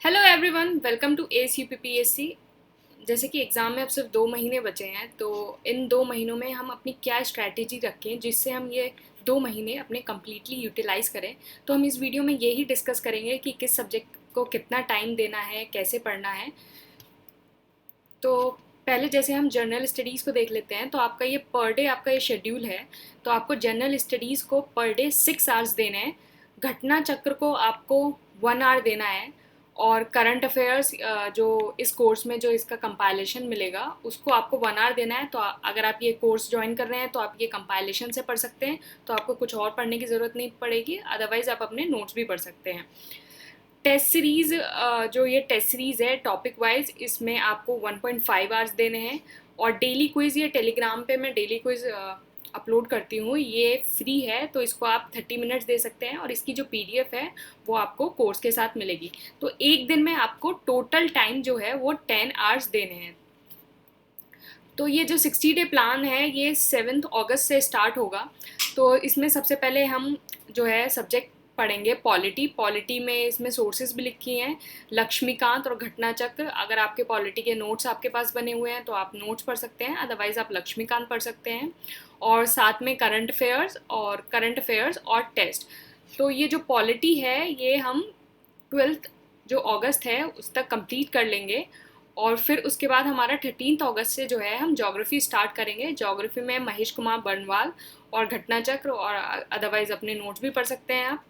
Hello everyone, welcome to S U P P S C. जैसे कि exam में अब सिर्फ 2 महीने बचे हैं, तो इन 2 महीनों में हम अपनी क्या स्ट्रैटेजी रखें जिससे हम ये 2 महीने अपने कम्प्लीटली यूटिलाइज़ करें। तो हम इस वीडियो में यही डिस्कस करेंगे कि किस सब्जेक्ट को कितना टाइम देना है, कैसे पढ़ना है। तो पहले जैसे हम जर्नल स्टडीज़ को देख लेते हैं, तो आपका ये पर डे आपका ये शेड्यूल है। तो आपको जर्नल स्टडीज़ को पर डे 6 आवर्स देने हैं। घटना चक्र को आपको 1 आवर देना है। और करंट अफेयर्स जो इस कोर्स में जो इसका कंपाइलेशन मिलेगा उसको आपको 1 आवर देना है। तो अगर आप ये कोर्स ज्वाइन कर रहे हैं तो आप ये कंपाइलेशन से पढ़ सकते हैं, तो आपको कुछ और पढ़ने की ज़रूरत नहीं पड़ेगी। अदरवाइज़ आप अपने नोट्स भी पढ़ सकते हैं। टेस्ट सीरीज़ जो ये टेस्ट सीरीज़ है टॉपिक वाइज, इसमें आपको 1.5 आवर्स देने हैं। और डेली क्विज़ ये टेलीग्राम पे मैं डेली क्विज़ अपलोड करती हूँ, ये फ्री है, तो इसको आप 30 मिनट्स दे सकते हैं। और इसकी जो पीडीएफ है वो आपको कोर्स के साथ मिलेगी। तो एक दिन में आपको टोटल टाइम जो है वो 10 आवर्स देने हैं। तो ये जो 60 डे प्लान है ये 7 अगस्त से स्टार्ट होगा। तो इसमें सबसे पहले हम जो है सब्जेक्ट पढ़ेंगे पॉलिटी। पॉलिटी में इसमें सोर्सेज भी लिखी हैं, लक्ष्मीकांत और घटना चक्र। अगर आपके पॉलिटी के नोट्स आपके पास बने हुए हैं तो आप नोट्स पढ़ सकते हैं, अदरवाइज़ आप लक्ष्मीकांत पढ़ सकते हैं। और साथ में करंट अफेयर्स और टेस्ट। तो ये जो पॉलिटी है ये हम 12 जो अगस्त है उस तक कंप्लीट कर लेंगे। और फिर उसके बाद हमारा 13 अगस्त से जो है हम ज्योग्राफी स्टार्ट करेंगे। ज्योग्राफी में महेश कुमार बर्नवाल और घटना चक्र, और अदरवाइज़ अपने नोट्स भी पढ़ सकते हैं आप।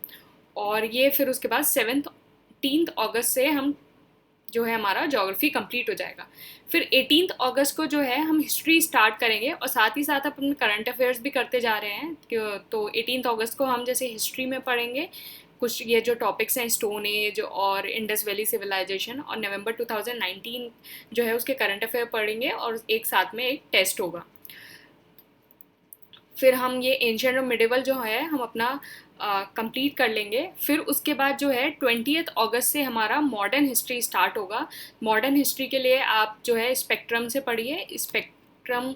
और ये फिर उसके बाद 17 अगस्त से हम जो है हमारा ज्योग्राफी कंप्लीट हो जाएगा। फिर 18 अगस्त को जो है हम हिस्ट्री स्टार्ट करेंगे, और साथ ही साथ अपन करंट अफेयर्स भी करते जा रहे हैं। तो 18 अगस्त को हम जैसे हिस्ट्री में पढ़ेंगे कुछ ये जो टॉपिक्स हैं, स्टोन एज और इंडस वैली सिविलाइजेशन। और नवंबर 2019 जो है उसके करंट अफेयर पढ़ेंगे, और एक साथ में एक टेस्ट होगा। फिर हम ये एंशियंट और मिडिवल जो है हम अपना कंप्लीट कर लेंगे। फिर उसके बाद जो है 20 अगस्त से हमारा मॉडर्न हिस्ट्री स्टार्ट होगा। मॉडर्न हिस्ट्री के लिए आप जो है स्पेक्ट्रम से पढ़िए, स्पेक्ट्रम।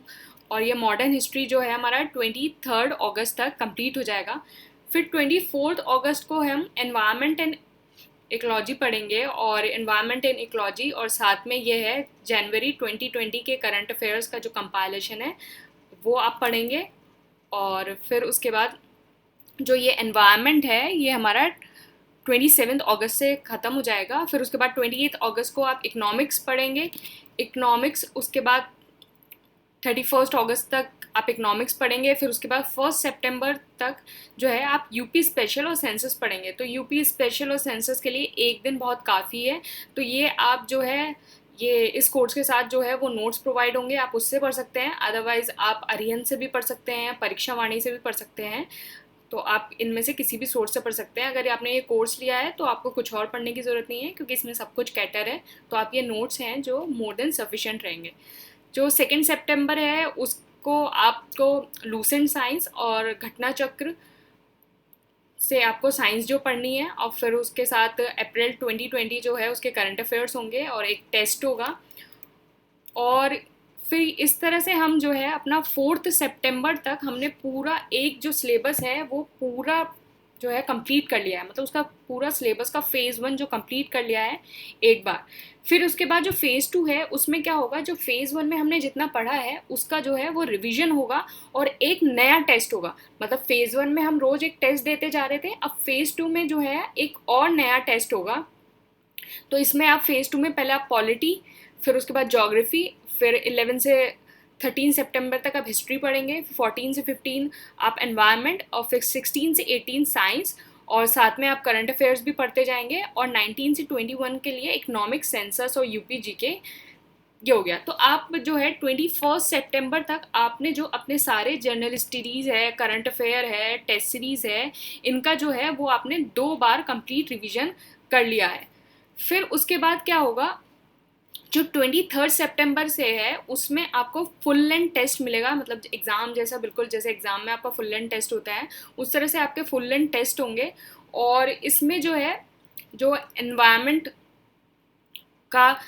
और ये मॉडर्न हिस्ट्री जो है हमारा 23 अगस्त तक कंप्लीट हो जाएगा। फिर 24 अगस्त को हम एनवायरनमेंट एंड इकोलॉजी पढ़ेंगे, और एनवायरनमेंट एंड इकोलॉजी, और साथ में ये है जनवरी 2020 के करंट अफेयर्स का जो कंपाइलेशन है वो आप पढ़ेंगे। और फिर उसके बाद जो ये एनवायरनमेंट है ये हमारा 27 अगस्त से ख़त्म हो जाएगा। फिर उसके बाद 28 अगस्त को आप इकोनॉमिक्स पढ़ेंगे। इकोनॉमिक्स उसके बाद 31 अगस्त तक आप इकोनॉमिक्स पढ़ेंगे। फिर उसके बाद 1 सितंबर तक जो है आप यूपी स्पेशल और सेंसस पढ़ेंगे। तो यूपी स्पेशल और सेंसस के लिए एक दिन बहुत काफ़ी है। तो ये आप जो है ये इस कोर्स के साथ जो है वो नोट्स प्रोवाइड होंगे, आप उससे पढ़ सकते हैं। अदरवाइज़ आप अरिहंत से भी पढ़ सकते हैं, परीक्षा वाणी से भी पढ़ सकते हैं। तो आप इनमें से किसी भी सोर्स से पढ़ सकते हैं। अगर आपने ये कोर्स लिया है तो आपको कुछ और पढ़ने की ज़रूरत नहीं है, क्योंकि इसमें सब कुछ कैटर है। तो आप ये नोट्स हैं जो मोर देन सफिशेंट रहेंगे। जो 2 सितंबर है उसको आपको लूसेंट साइंस और घटना चक्र से आपको साइंस जो पढ़नी है। और फिर उसके साथ अप्रैल 2020 जो है उसके करंट अफेयर्स होंगे और एक टेस्ट होगा। और फिर इस तरह से हम जो है अपना 4 सितंबर तक हमने पूरा एक जो सिलेबस है वो पूरा जो है कंप्लीट कर लिया है। मतलब उसका पूरा सिलेबस का फ़ेज़ 1 जो कंप्लीट कर लिया है एक बार। फिर उसके बाद जो फ़ेज़ 2 है उसमें क्या होगा, जो फ़ेज़ 1 में हमने जितना पढ़ा है उसका जो है वो रिवीजन होगा और एक नया टेस्ट होगा। मतलब फ़ेज़ 1 में हम रोज़ एक टेस्ट देते जा रहे थे, अब फ़ेज़ 2 में जो है एक और नया टेस्ट होगा। तो इसमें आप फ़ेज़ 2 में पहले आप पॉलिटी, फिर उसके बाद ज्योग्राफी, फिर 11 से 13 सितंबर तक आप हिस्ट्री पढ़ेंगे, 14 से 15 आप एनवायरनमेंट, और फिर 16 से 18 साइंस, और साथ में आप करंट अफेयर्स भी पढ़ते जाएंगे। और 19 से 21 के लिए इकोनॉमिक्स, सेंसस और यूपी जीके ये हो गया। तो आप जो है 21 सितंबर तक आपने जो अपने सारे जर्नल स्टडीज़ है, करंट अफेयर है, टेस्ट सीरीज़ है, इनका जो है वो आपने 2 बार कंप्लीट रिवीजन कर लिया है। फिर उसके बाद क्या होगा, जो 23 सितंबर से है उसमें आपको फुल लेंथ टेस्ट मिलेगा। मतलब एग्ज़ाम जैसा, बिल्कुल जैसे एग्ज़ाम में आपका फुल लेंथ टेस्ट होता है उस तरह से आपके फुल लेंथ टेस्ट होंगे। और इसमें जो है जो एनवायरनमेंट का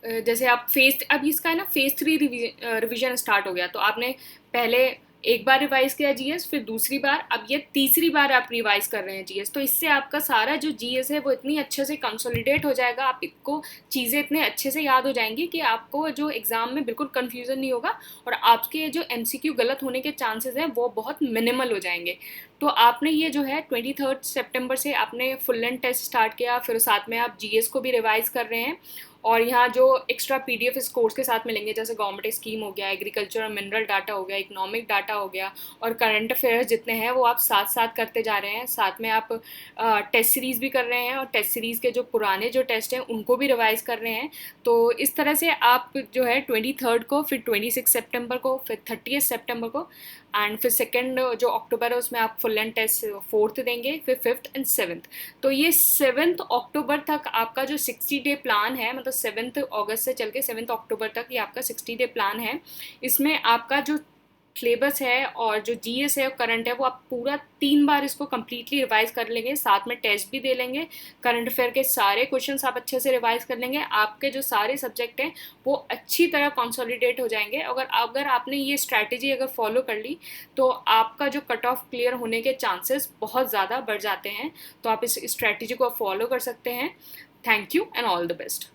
जैसे आप अब इसका है ना फ़ेज़ 3 रिवीजन स्टार्ट हो गया। तो आपने पहले एक बार रिवाइज किया जीएस, फिर दूसरी बार, अब ये तीसरी बार आप रिवाइज कर रहे हैं जीएस, तो इससे आपका सारा जो जीएस है वो इतनी अच्छे से कंसोलिडेट हो जाएगा, आपको चीज़ें इतने अच्छे से याद हो जाएंगी कि आपको जो एग्ज़ाम में बिल्कुल कन्फ्यूज़न नहीं होगा, और आपके जो एमसीक्यू गलत होने के चांसेस हैं वो बहुत मिनिमल हो जाएंगे। तो आपने ये जो है 23 सितंबर से आपने फुल लेंथ टेस्ट स्टार्ट किया, फिर साथ में आप जीएस को भी रिवाइज कर रहे हैं, और यहाँ जो एक्स्ट्रा पीडीएफ इस कोर्स के साथ मिलेंगे, जैसे गवर्नमेंट स्कीम हो गया, एग्रीकल्चर और मिनरल डाटा हो गया, इकोनॉमिक डाटा हो गया, और करंट अफेयर्स जितने हैं वो आप साथ साथ करते जा रहे हैं। साथ में आप टेस्ट सीरीज़ भी कर रहे हैं, और टेस्ट सीरीज़ के जो पुराने जो टेस्ट हैं उनको भी रिवाइज कर रहे हैं। तो इस तरह से आप जो है 23 को, फिर 26 सितंबर को, फिर 30 सितंबर को, एंड फिर सेकेंड जो अक्टूबर है उसमें आप फुल लेंथ टेस्ट 4th देंगे, फिर 5th एंड 7th। तो ये 7th अक्टूबर तक आपका जो 60 डे प्लान है, मतलब 7th अगस्त से चल के 7th अक्टूबर तक ये आपका 60 डे प्लान है। इसमें आपका जो सिलेबस है और जो जीएस है और करंट है वो आप पूरा 3 बार इसको कम्प्लीटली रिवाइज कर लेंगे, साथ में टेस्ट भी दे लेंगे, करंट अफेयर के सारे क्वेश्चंस आप अच्छे से रिवाइज कर लेंगे, आपके जो सारे सब्जेक्ट हैं वो अच्छी तरह कंसोलिडेट हो जाएंगे। अगर आपने ये स्ट्रैटेजी अगर फॉलो कर ली तो आपका जो कट ऑफ क्लियर होने के चांसेस बहुत ज़्यादा बढ़ जाते हैं। तो आप इस स्ट्रैटेजी को फॉलो कर सकते हैं। Thank you and all the best.